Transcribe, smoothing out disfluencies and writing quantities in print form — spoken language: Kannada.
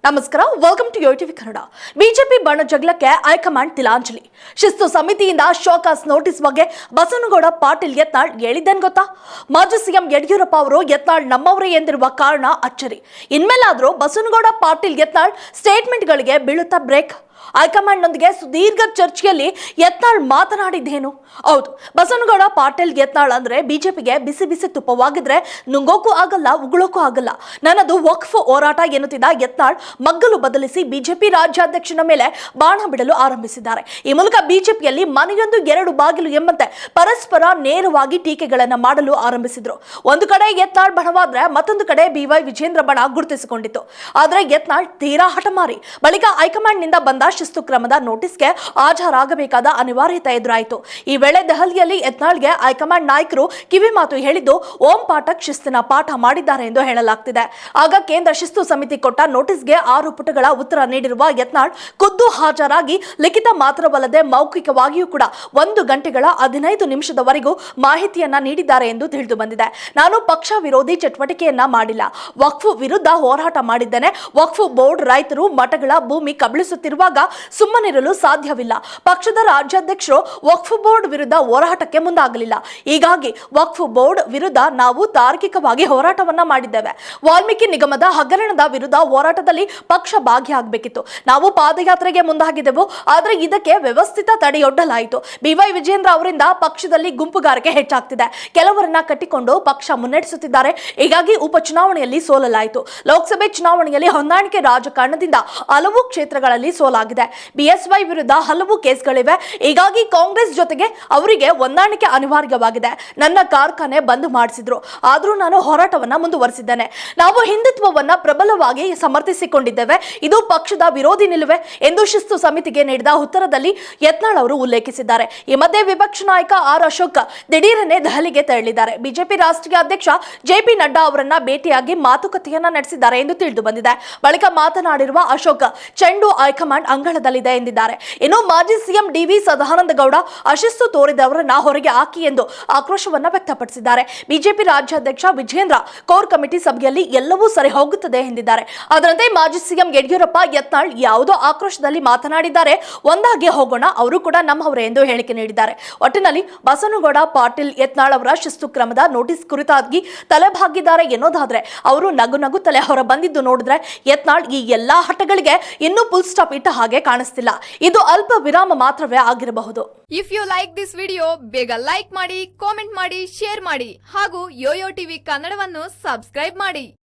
ನಮಸ್ಕಾರ, welcome to TV Kannada. BJP ಬಣ ಜಗಳಕ್ಕೆ ಹೈಕಮಾಂಡ್ ತಿಲಾಂಜಲಿ. ಶಿಸ್ತು ಸಮಿತಿಯಿಂದ ಶೋಕಾಸ್ ನೋಟಿಸ್ ಬಗ್ಗೆ ಬಸವನಗೌಡ ಪಾಟೀಲ್ ಯತ್ನಾಳ್ ಹೇಳಿದ್ದೇನು ಗೊತ್ತಾ? ಮಾಜಿ ಸಿಎಂ ಯಡಿಯೂರಪ್ಪ ಅವರು ಯತ್ನಾಳ್ ನಮ್ಮವರೇ ಎಂದಿರುವ ಕಾರಣ ಅಚ್ಚರಿ. ಇನ್ಮೇಲಾದ್ರೂ ಬಸವನಗೌಡ ಪಾಟೀಲ್ ಯತ್ನಾಳ್ ಸ್ಟೇಟ್ಮೆಂಟ್ಗಳಿಗೆ ಬೀಳುತ್ತಾ ಬ್ರೇಕ್? ಹೈಕಮಾಂಡ್ನೊಂದಿಗೆ ಸುದೀರ್ಘ ಚರ್ಚೆಯಲ್ಲಿ ಯತ್ನಾಳ್ ಮಾತನಾಡಿದ್ದೇನು? ಹೌದು, ಬಸವನಗೌಡ ಪಾಟೀಲ್ ಯತ್ನಾಳ್ ಅಂದ್ರೆ ಬಿಜೆಪಿಗೆ ಬಿಸಿ ಬಿಸಿ ತುಪ್ಪವಾಗಿದ್ರೆ ನುಂಗೋಕ್ಕೂ ಆಗಲ್ಲ, ಉಗುಳೋಕ್ಕೂ ಆಗಲ್ಲ. ನನ್ನದು ವಕ್ಫ್ ಹೋರಾಟ ಎನ್ನುತ್ತಿದ್ದ ಯತ್ನಾಳ್ ಮಗ್ಗಲು ಬದಲಿಸಿ ಬಿಜೆಪಿ ರಾಜ್ಯಾಧ್ಯಕ್ಷನ ಮೇಲೆ ಬಾಣ ಬಿಡಲು ಆರಂಭಿಸಿದ್ದಾರೆ. ಈ ಮೂಲಕ ಬಿಜೆಪಿಯಲ್ಲಿ ಮನೆಯೊಂದು ಎರಡು ಬಾಗಿಲು ಎಂಬಂತೆ ಪರಸ್ಪರ ನೇರವಾಗಿ ಟೀಕೆಗಳನ್ನ ಮಾಡಲು ಆರಂಭಿಸಿದ್ರು. ಒಂದು ಕಡೆ ಯತ್ನಾಳ್ ಬಣವಾದ್ರೆ ಮತ್ತೊಂದು ಕಡೆ ಬಿವೈ ವಿಜೇಂದ್ರ ಬಣ ಗುರುತಿಸಿಕೊಂಡಿತ್ತು. ಆದ್ರೆ ಯತ್ನಾಳ್ ತೀರಾ ಹಠಮಾರಿ. ಬಳಿಕ ಹೈಕಮಾಂಡ್ ನಿಂದ ಬಂದ ಶಿಸ್ತು ಕ್ರಮದ ನೋಟಿಸ್ಗೆ ಹಾಜರಾಗಬೇಕಾದ ಅನಿವಾರ್ಯತೆ ಎದುರಾಯಿತು. ಈ ವೇಳೆ ದೆಹಲಿಯಲ್ಲಿ ಯತ್ನಾಳ್ಗೆ ಹೈಕಮಾಂಡ್ ನಾಯಕರು ಕಿವಿ ಮಾತು ಹೇಳಿದ್ದು ಓಂ ಪಾಠಕ್ ಶಿಸ್ತಿನ ಪಾಠ ಮಾಡಿದ್ದಾರೆ ಎಂದು ಹೇಳಲಾಗ್ತಿದೆ. ಆಗ ಕೇಂದ್ರ ಶಿಸ್ತು ಸಮಿತಿ ಕೊಟ್ಟ ನೋಟಿಸ್ಗೆ 6 ಪುಟಗಳ ಉತ್ತರ ನೀಡಿರುವ ಯತ್ನಾಳ್ ಖುದ್ದು ಹಾಜರಾಗಿ ಲಿಖಿತ ಮಾತ್ರವಲ್ಲದೆ ಮೌಖಿಕವಾಗಿಯೂ ಕೂಡ 1 ಗಂಟೆಗಳ 15 ನಿಮಿಷದವರೆಗೂ ಮಾಹಿತಿಯನ್ನ ನೀಡಿದ್ದಾರೆ ಎಂದು ತಿಳಿದು ಬಂದಿದೆ. ನಾನು ಪಕ್ಷ ವಿರೋಧಿ ಚಟುವಟಿಕೆಯನ್ನ ಮಾಡಿಲ್ಲ, ವಕ್ಫ್ ವಿರುದ್ಧ ಹೋರಾಟ ಮಾಡಿದ್ದೇನೆ. ವಕ್ಫ್ ಬೋರ್ಡ್ ರೈತರು ಮಠಗಳ ಭೂಮಿ ಕಬಳಿಸುತ್ತಿರುವಾಗ ಸುಮ್ಮನಿರಲು ಸಾಧ್ಯವಿಲ್ಲ. ಪಕ್ಷದ ರಾಜ್ಯಾಧ್ಯಕ್ಷರು ವಕ್ಫ್ ಬೋರ್ಡ್ ವಿರುದ್ಧ ಹೋರಾಟಕ್ಕೆ ಮುಂದಾಗಲಿಲ್ಲ. ಹೀಗಾಗಿ ವಕ್ಫ್ ಬೋರ್ಡ್ ವಿರುದ್ಧ ನಾವು ತಾರ್ಕಿಕವಾಗಿ ಹೋರಾಟವನ್ನ ಮಾಡಿದ್ದೇವೆ. ವಾಲ್ಮೀಕಿ ನಿಗಮದ ಹಗರಣದ ವಿರುದ್ಧ ಹೋರಾಟದಲ್ಲಿ ಪಕ್ಷ ಭಾಗಿಯಾಗಬೇಕಿತ್ತು. ನಾವು ಪಾದಯಾತ್ರೆಗೆ ಮುಂದಾಗಿದ್ದೆವು, ಆದರೆ ಇದಕ್ಕೆ ವ್ಯವಸ್ಥಿತ ತಡೆಯೊಡ್ಡಲಾಯಿತು. ಬಿವೈ ವಿಜೇಂದ್ರ ಅವರಿಂದ ಪಕ್ಷದಲ್ಲಿ ಗುಂಪುಗಾರಿಕೆ ಹೆಚ್ಚಾಗ್ತಿದೆ. ಕೆಲವರನ್ನ ಕಟ್ಟಿಕೊಂಡು ಪಕ್ಷ ಮುನ್ನಡೆಸುತ್ತಿದ್ದಾರೆ. ಹೀಗಾಗಿ ಉಪಚುನಾವಣೆಯಲ್ಲಿ ಸೋಲಲಾಯಿತು. ಲೋಕಸಭೆ ಚುನಾವಣೆಯಲ್ಲಿ ಹೊಂದಾಣಿಕೆ ರಾಜಕಾರಣದಿಂದ ಹಲವು ಕ್ಷೇತ್ರಗಳಲ್ಲಿ ಸೋಲಾಗಿದೆ. ಬಿಎಸ್ವೈ ವಿರುದ್ಧ ಹಲವು ಕೇಸ್ಗಳಿವೆ. ಹೀಗಾಗಿ ಕಾಂಗ್ರೆಸ್ ಜೊತೆಗೆ ಅವರಿಗೆ ಹೊಂದಾಣಿಕೆ ಅನಿವಾರ್ಯವಾಗಿದೆ. ನನ್ನ ಕಾರ್ಖಾನೆ ಬಂದ್ ಮಾಡಿಸಿದ್ರು, ಆದ್ರೂ ನಾನು ಹೋರಾಟವನ್ನ ಮುಂದುವರಿಸಿದ್ದೇನೆ. ನಾವು ಹಿಂದುತ್ವವನ್ನ ಪ್ರಬಲವಾಗಿ ಸಮರ್ಥಿಸಿಕೊಂಡಿದ್ದೇವೆ. ಇದು ಪಕ್ಷದ ವಿರೋಧಿ ನಿಲುವೆ ಎಂದು ಶಿಸ್ತು ಸಮಿತಿಗೆ ನೀಡಿದ ಉತ್ತರದಲ್ಲಿ ಯತ್ನಾಳ್ ಅವರು ಉಲ್ಲೇಖಿಸಿದ್ದಾರೆ. ಈ ಮಧ್ಯೆ ವಿಪಕ್ಷ ನಾಯಕ ಆರ್ ಅಶೋಕ್ ದಿಢೀರನೆ ದೆಹಲಿಗೆ ತೆರಳಿದ್ದಾರೆ. ಬಿಜೆಪಿ ರಾಷ್ಟ್ರೀಯ ಅಧ್ಯಕ್ಷ ಜೆಪಿ ನಡ್ಡಾ ಅವರನ್ನ ಭೇಟಿಯಾಗಿ ಮಾತುಕತೆಯನ್ನ ನಡೆಸಿದ್ದಾರೆ ಎಂದು ತಿಳಿದು ಬಂದಿದೆ. ಬಳಿಕ ಮಾತನಾಡಿರುವ ಅಶೋಕ್, ಚೆಂಡು ಹೈಕಮಾಂಡ್ ಅಂಗಳದಲ್ಲಿದೆ ಎಂದಿದ್ದಾರೆ. ಇನ್ನು ಮಾಜಿ ಸಿಎಂ ಡಿ.ವಿ. ಸದಾನಂದ ಗೌಡ ಅಶಿಸ್ತು ತೋರಿದವರನ್ನ ಹೊರಗೆ ಹಾಕಿ ಎಂದು ಆಕ್ರೋಶವನ್ನ ವ್ಯಕ್ತಪಡಿಸಿದ್ದಾರೆ. ಬಿಜೆಪಿ ರಾಜ್ಯಾಧ್ಯಕ್ಷ ವಿಜೇಂದ್ರ ಕೋರ್ ಕಮಿಟಿ ಸಭೆಯಲ್ಲಿ ಎಲ್ಲವೂ ಸರಿ ಹೋಗುತ್ತದೆ ಎಂದಿದ್ದಾರೆ. ಅದರಂತೆ ಮಾಜಿ ಸಿಎಂ ಯಡಿಯೂರಪ್ಪ ಯತ್ನಾಳ್ ಯಾವುದೋ ಆಕ್ರೋಶದಲ್ಲಿ ಮಾತನಾಡಿದ್ದಾರೆ. ಒಂದಾಗಿ ಹೋಗೋಣ, ಅವರು ಕೂಡ ನಮ್ಮವರೇ ಎಂದು ಹೇಳಿಕೆ ನೀಡಿದ್ದಾರೆ. ಒಟ್ಟಿನಲ್ಲಿ ಬಸವನಗೌಡ ಪಾಟೀಲ್ ಯತ್ನಾಳ್ ಅವರ ಶಿಸ್ತು ಕ್ರಮದ ನೋಟಿಸ್ ಕುರಿತಾಗಿ ತಲೆಬಾಗಿದ್ದಾರೆ ಎನ್ನೋದಾದ್ರೆ ಅವರು ನಗು ತಲೆ ಹೊರ ಬಂದಿದ್ದು ನೋಡಿದ್ರೆ ಯತ್ನಾಳ್ ಈ ಎಲ್ಲಾ ಹಠಗಳಿಗೆ ಇನ್ನೂ ಫುಲ್ ಸ್ಟಾಪ್ ಇಟ್ಟ ಹಾಗೆ ಕಾಣಿಸ್ತಿಲ್ಲ. ಇದು ಅಲ್ಪ ವಿರಾಮ ಮಾತ್ರವೇ ಆಗಿರಬಹುದು. If you like this video, ಬೇಗ ಲೈಕ್ ಮಾಡಿ, ಕಾಮೆಂಟ್ ಮಾಡಿ, ಶೇರ್ ಮಾಡಿ ಹಾಗೂ ಯೋಯೋ ಟಿವಿ ಕನ್ನಡವನ್ನು ಸಬ್ಸ್ಕ್ರೈಬ್ ಮಾಡಿ.